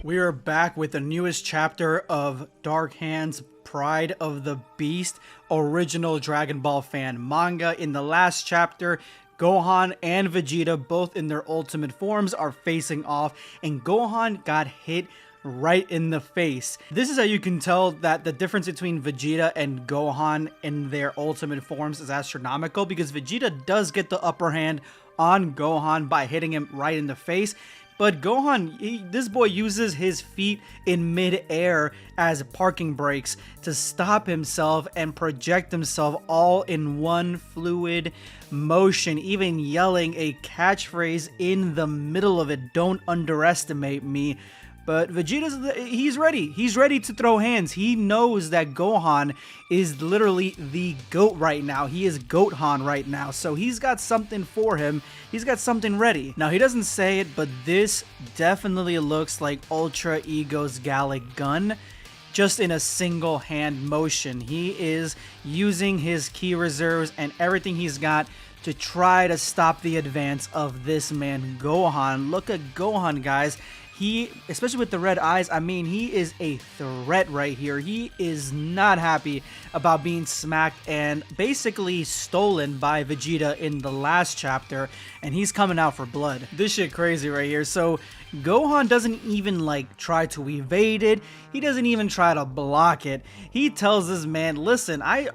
We are back with the newest chapter of Dark Hands Pride of the Beast, original Dragon Ball fan manga. In the last chapter, Gohan and Vegeta, both in their ultimate forms, are facing off, and Gohan got hit right in the face. This is how you can tell that the difference between Vegeta and Gohan in their ultimate forms is astronomical, because Vegeta does get the upper hand on Gohan by hitting him right in the face. But Gohan, this boy uses his feet in mid-air as parking brakes to stop himself and project himself all in one fluid motion, even yelling a catchphrase in the middle of it, "Don't underestimate me." But he's ready. He's ready to throw hands. He knows that Gohan is literally the GOAT right now. He is Gohan right now. So he's got something for him. He's got something ready. Now, he doesn't say it, but this definitely looks like Ultra Ego's Gallic Gun, just in a single hand motion. He is using his key reserves and everything he's got to try to stop the advance of this man, Gohan. Look at Gohan, guys. He, especially with the red eyes, I mean, he is a threat right here. He is not happy about being smacked and basically stolen by Vegeta in the last chapter, and he's coming out for blood. This shit crazy right here. So Gohan doesn't even like try to evade it. He doesn't even try to block it. He tells this man, "Listen, I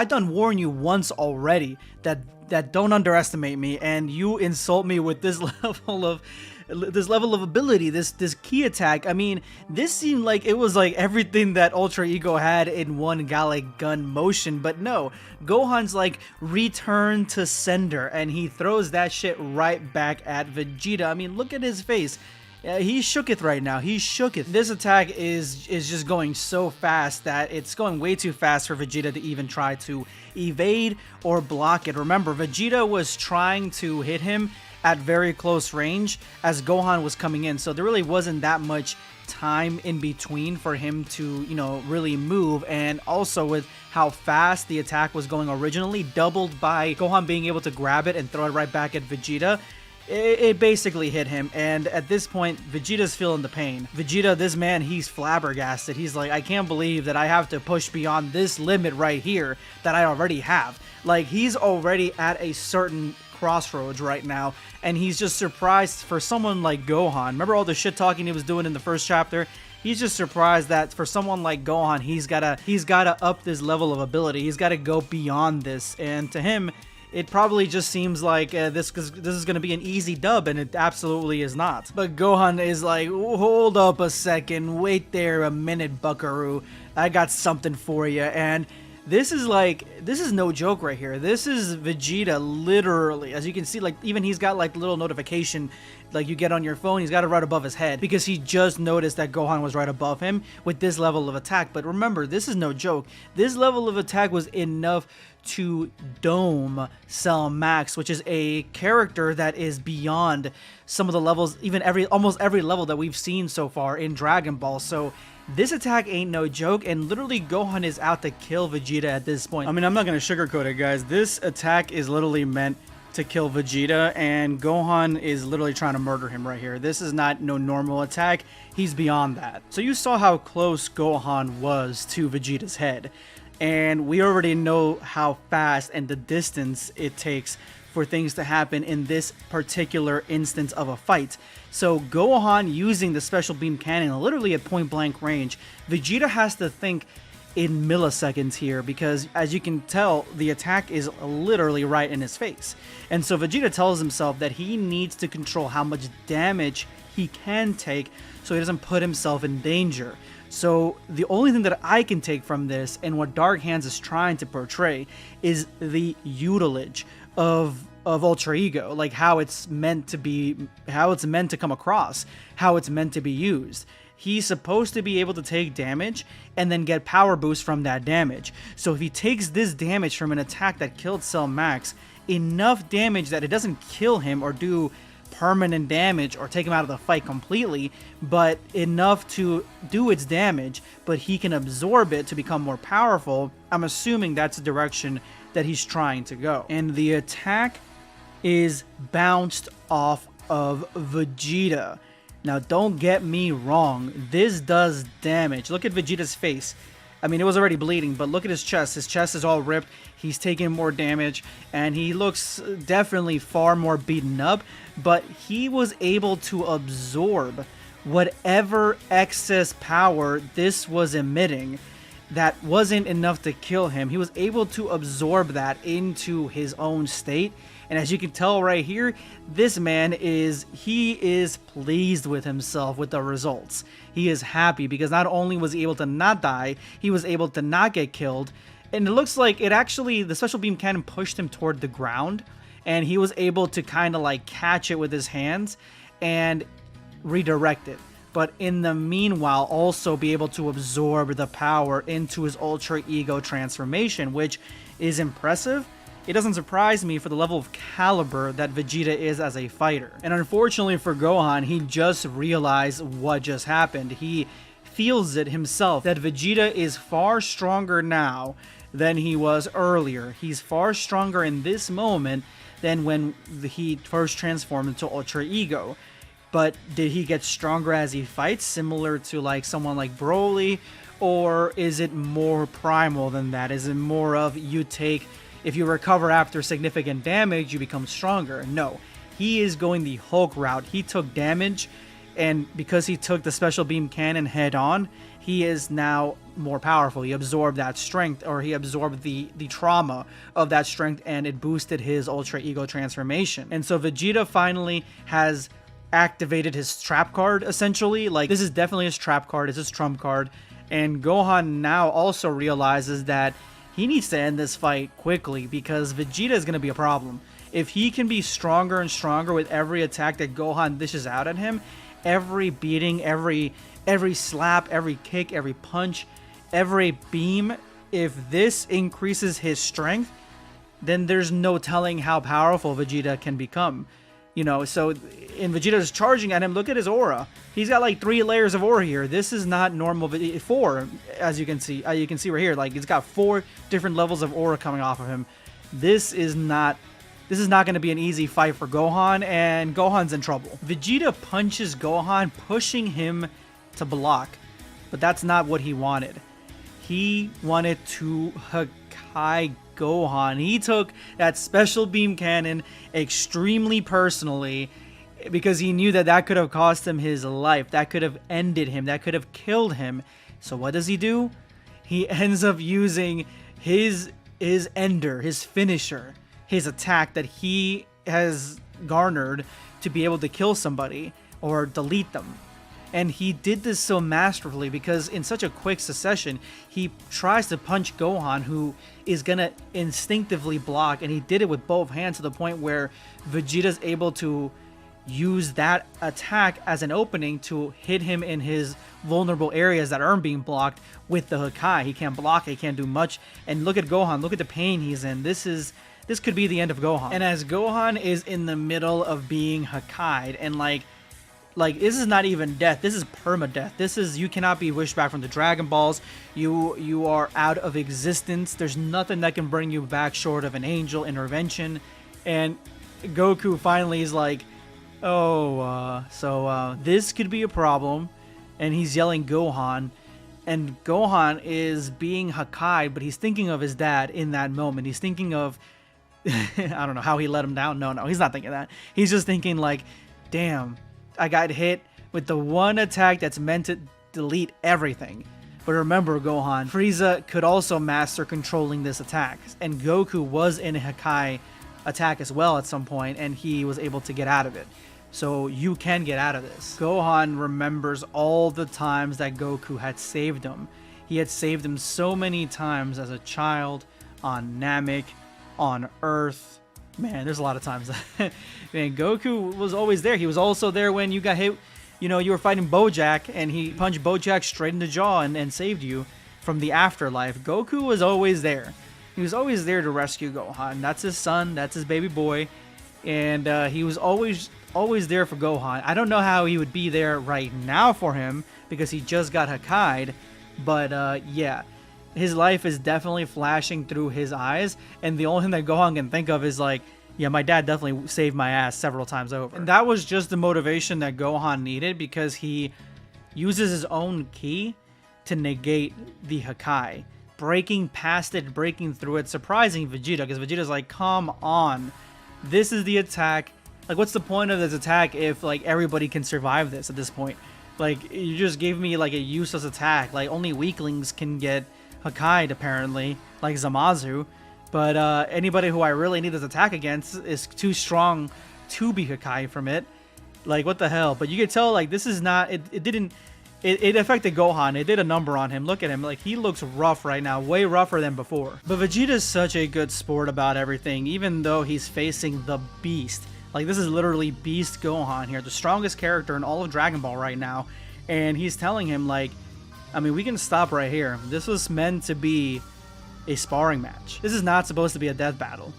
done warned you once already that don't underestimate me, and you insult me with this level of ability, this key attack." I mean, this seemed like it was like everything that Ultra Ego had in one Gallic Gun motion, but no, Gohan's like return to sender, and he throws that shit right back at Vegeta. I mean, look at his face. He shooketh right now. He shooketh. This attack is just going so fast that it's going way too fast for Vegeta to even try to evade or block it. Remember, Vegeta was trying to hit him at very close range as Gohan was coming in, so there really wasn't that much time in between for him to, you know, really move. And also with how fast the attack was going originally, doubled by Gohan being able to grab it and throw it right back at Vegeta, it basically hit him. And at this point, Vegeta's feeling the pain. Vegeta, this man, he's flabbergasted. He's like, I can't believe that I have to push beyond this limit right here that I already have. Like, he's already at a certain crossroads right now, and he's just surprised for someone like Gohan. Remember all the shit talking he was doing in the first chapter? He's just surprised that for someone like Gohan, he's gotta up this level of ability. He's gotta go beyond this, and to him, it probably just seems like this is going to be an easy dub, and it absolutely is not. But Gohan is like, hold up a second, wait there a minute, buckaroo. I got something for you. And this is no joke right here. This is Vegeta literally, as you can see, like even he's got like little notification like you get on your phone. He's got it right above his head because he just noticed that Gohan was right above him with this level of attack. But remember, this is no joke. This level of attack was enough to dome Cell Max, which is a character that is beyond some of the levels, even almost every level that we've seen so far in Dragon Ball. So this attack ain't no joke, and literally Gohan is out to kill Vegeta at this point. I mean, I'm not gonna sugarcoat it, guys. This attack is literally meant to kill Vegeta, and Gohan is literally trying to murder him right here. This is not no normal attack. He's beyond that. So you saw how close Gohan was to Vegeta's head, and we already know how fast and the distance it takes for things to happen in this particular instance of a fight. So Gohan using the special beam cannon literally at point blank range, Vegeta has to think in milliseconds here, because as you can tell, the attack is literally right in his face. And so Vegeta tells himself that he needs to control how much damage he can take so he doesn't put himself in danger. So the only thing that I can take from this, and what Dark Hands is trying to portray, is the utilage of Ultra Ego, like how it's meant to be, how it's meant to come across, how it's meant to be used. He's supposed to be able to take damage and then get power boost from that damage. So if he takes this damage from an attack that killed Cell Max, enough damage that it doesn't kill him or do permanent damage or take him out of the fight completely, but enough to do its damage, but he can absorb it to become more powerful, I'm assuming that's the direction that he's trying to go. And the attack is bounced off of Vegeta. Now, don't get me wrong, this does damage. Look at Vegeta's face. I mean, it was already bleeding, but look at his chest. His chest is all ripped. He's taking more damage, and he looks definitely far more beaten up, but he was able to absorb whatever excess power this was emitting. That wasn't enough to kill him. He was able to absorb that into his own state. And as you can tell right here, this man is pleased with himself with the results. He is happy because not only was he able to not die, he was able to not get killed. And it looks like it actually, the special beam cannon pushed him toward the ground, and he was able to kind of like catch it with his hands and redirect it. But in the meanwhile, also be able to absorb the power into his Ultra Ego transformation, which is impressive. It doesn't surprise me for the level of caliber that Vegeta is as a fighter. And unfortunately for Gohan, he just realized what just happened. He feels it himself, that Vegeta is far stronger now than he was earlier. He's far stronger in this moment than when he first transformed into Ultra Ego. But did he get stronger as he fights, similar to like someone like Broly? Or is it more primal than that? Is it more of if you recover after significant damage, you become stronger? No, he is going the Hulk route. He took damage, and because he took the special beam cannon head on, he is now more powerful. He absorbed that strength, or he absorbed the trauma of that strength, and it boosted his Ultra Ego transformation. And so Vegeta finally has activated his trap card, essentially. Like, this is definitely his trap card, it's his trump card. And Gohan now also realizes that he needs to end this fight quickly, because Vegeta is going to be a problem. If he can be stronger and stronger with every attack that Gohan dishes out at him, every beating, every slap, every kick, every punch, every beam, if this increases his strength, then there's no telling how powerful Vegeta can become. You know, so in Vegeta's charging at him, look at his aura. He's got like 3 layers of aura here. This is not normal. 4, as you can see. You can see right here, like he's got 4 different levels of aura coming off of him. This is not going to be an easy fight for Gohan, and Gohan's in trouble. Vegeta punches Gohan, pushing him to block, but that's not what he wanted. He wanted to Hakai Gohan. He took that special beam cannon extremely personally, because he knew that that could have cost him his life. That could have ended him. That could have killed him. So what does he do? He ends up using his ender, his finisher, his attack that he has garnered to be able to kill somebody or delete them. And he did this so masterfully, because in such a quick succession, he tries to punch Gohan, who is going to instinctively block, and he did it with both hands to the point where Vegeta's able to use that attack as an opening to hit him in his vulnerable areas that aren't being blocked with the Hakai. He can't block, he can't do much. And look at Gohan, look at the pain he's in. This could be the end of Gohan. And as Gohan is in the middle of being Hakai'd, and like this is not even death, this is permadeath. This is, you cannot be wished back from the Dragon Balls. You are out of existence. There's nothing that can bring you back short of an angel intervention. And Goku finally is like, so this could be a problem. And he's yelling Gohan, and Gohan is being Hakai, but he's thinking of his dad in that moment. He's thinking of I don't know how he let him down. No, he's not thinking that. He's just thinking like, damn, I got hit with the one attack that's meant to delete everything. But remember, Gohan, Frieza could also master controlling this attack, and Goku was in a Hakai attack as well at some point, and he was able to get out of it. So you can get out of this. Gohan remembers all the times that Goku had saved him. He had saved him so many times as a child, on Namek, on Earth. Man, there's a lot of times. Man, Goku was always there. He was also there when you got hit. You know, you were fighting Bojack, and he punched Bojack straight in the jaw and saved you from the afterlife. Goku was always there. He was always there to rescue Gohan. That's his son. That's his baby boy. And he was always there for Gohan. I don't know how he would be there right now for him, because he just got Hakai'd. But yeah, his life is definitely flashing through his eyes, and the only thing that Gohan can think of is like, Yeah, my dad definitely saved my ass several times over. And that was just the motivation that Gohan needed, because he uses his own ki to negate the Hakai, breaking past it, breaking through it, surprising Vegeta, because Vegeta's like, come on, this is the attack. Like, what's the point of this attack if, like, everybody can survive this at this point? Like, you just gave me, like, a useless attack. Like, only weaklings can get Hakai'd, apparently, like Zamasu. But anybody who I really need this attack against is too strong to be Hakai from it. Like, what the hell? But you can tell, like, this is not... It affected Gohan. It did a number on him. Look at him. Like, he looks rough right now. Way rougher than before. But Vegeta's such a good sport about everything, even though he's facing the Beast. Like, this is literally Beast Gohan here, the strongest character in all of Dragon Ball right now. And he's telling him, like, I mean, we can stop right here. This was meant to be a sparring match. This is not supposed to be a death battle.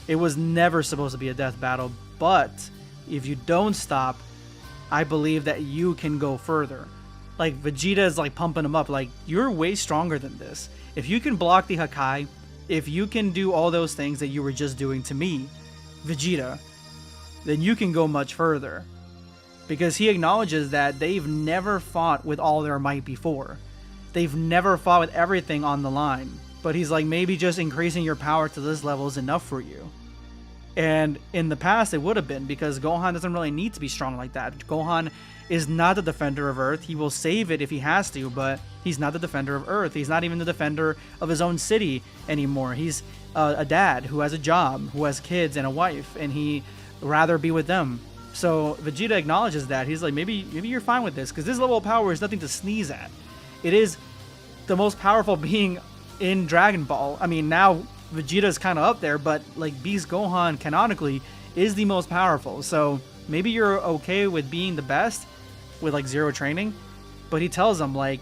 It was never supposed to be a death battle. But if you don't stop, I believe that you can go further. Like, Vegeta is, like, pumping him up. Like, you're way stronger than this. If you can block the Hakai, if you can do all those things that you were just doing to me, Vegeta, then you can go much further. Because he acknowledges that they've never fought with all their might before. They've never fought with everything on the line. But he's like, maybe just increasing your power to this level is enough for you. And in the past, it would have been, because Gohan doesn't really need to be strong like that. Gohan is not the defender of Earth. He will save it if he has to, but he's not the defender of Earth. He's not even the defender of his own city anymore. He's a dad who has a job, who has kids and a wife, and he rather be with them. So Vegeta acknowledges that. He's like, maybe you're fine with this, because this level of power is nothing to sneeze at. It is the most powerful being in Dragon Ball. I mean, now Vegeta's kind of up there, but like Beast Gohan canonically is the most powerful. So maybe you're okay with being the best with like zero training. But he tells him, like,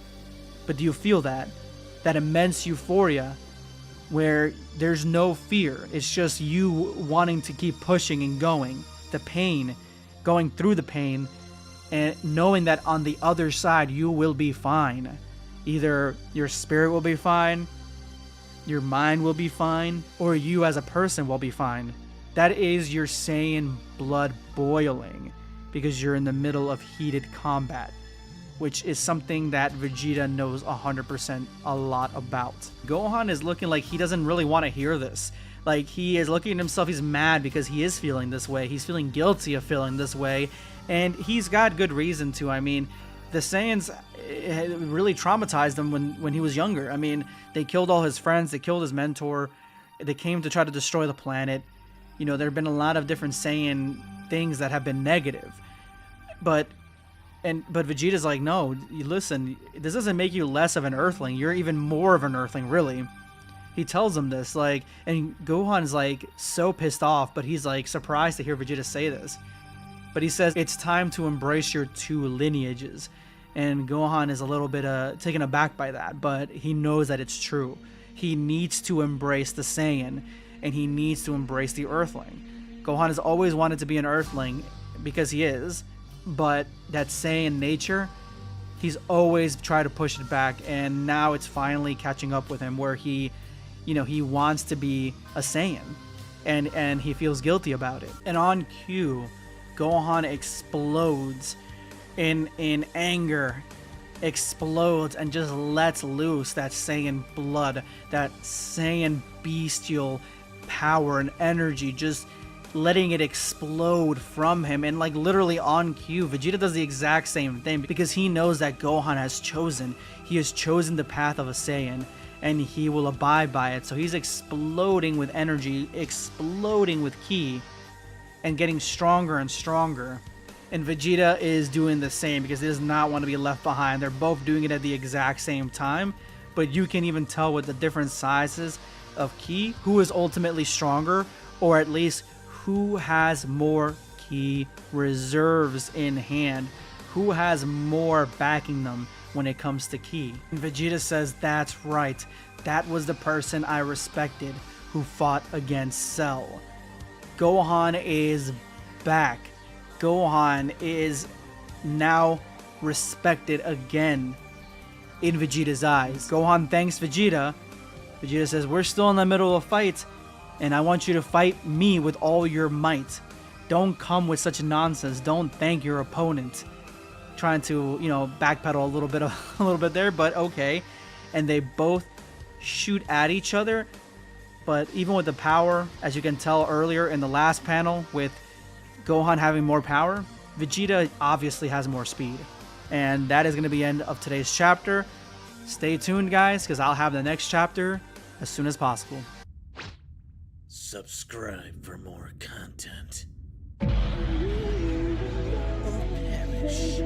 but do you feel that immense euphoria where there's no fear? It's just you wanting to keep pushing and going. The pain, going through the pain, and knowing that on the other side you will be fine. Either your spirit will be fine, your mind will be fine, or you as a person will be fine. That is your Saiyan blood boiling, because you're in the middle of heated combat, which is something that Vegeta knows 100% a lot about. Gohan is looking like he doesn't really want to hear this. Like, he is looking at himself, he's mad because he is feeling this way. He's feeling guilty of feeling this way, and he's got good reason to. I mean, the Saiyans really traumatized him when he was younger. I mean, they killed all his friends, they killed his mentor, they came to try to destroy the planet. You know, there have been a lot of different Saiyan things that have been negative. But Vegeta's like, no, listen, this doesn't make you less of an Earthling. You're even more of an Earthling, really. He tells him this, like, and Gohan's like so pissed off, but he's like surprised to hear Vegeta say this. But he says, it's time to embrace your two lineages. And Gohan is a little bit taken aback by that, but he knows that it's true. He needs to embrace the Saiyan, and he needs to embrace the Earthling. Gohan has always wanted to be an Earthling, because he is, but that Saiyan nature, he's always tried to push it back, and now it's finally catching up with him, where he, you know, he wants to be a Saiyan, and he feels guilty about it. And on cue, Gohan explodes in anger, explodes and just lets loose that Saiyan blood, that Saiyan bestial power and energy, just letting it explode from him. And like literally on cue, Vegeta does the exact same thing, because he knows that Gohan has chosen the path of a Saiyan, and he will abide by it. So he's exploding with energy, exploding with ki, and getting stronger and stronger. And Vegeta is doing the same, because he does not want to be left behind. They're both doing it at the exact same time, but you can even tell with the different sizes of ki who is ultimately stronger, or at least who has more ki reserves in hand, who has more backing them when it comes to ki. And Vegeta says, that's right, that was the person I respected who fought against Cell. Gohan is back. Gohan is now respected again in Vegeta's eyes. Gohan thanks Vegeta. Vegeta says, we're still in the middle of a fight, and I want you to fight me with all your might. Don't come with such nonsense. Don't thank your opponent. Trying to, backpedal a little bit there, but okay. And they both shoot at each other, but even with the power, as you can tell earlier in the last panel, with Gohan having more power, Vegeta obviously has more speed. And that is going to be the end of today's chapter. Stay tuned, guys, because I'll have the next chapter as soon as possible. Subscribe for more content. Or perish.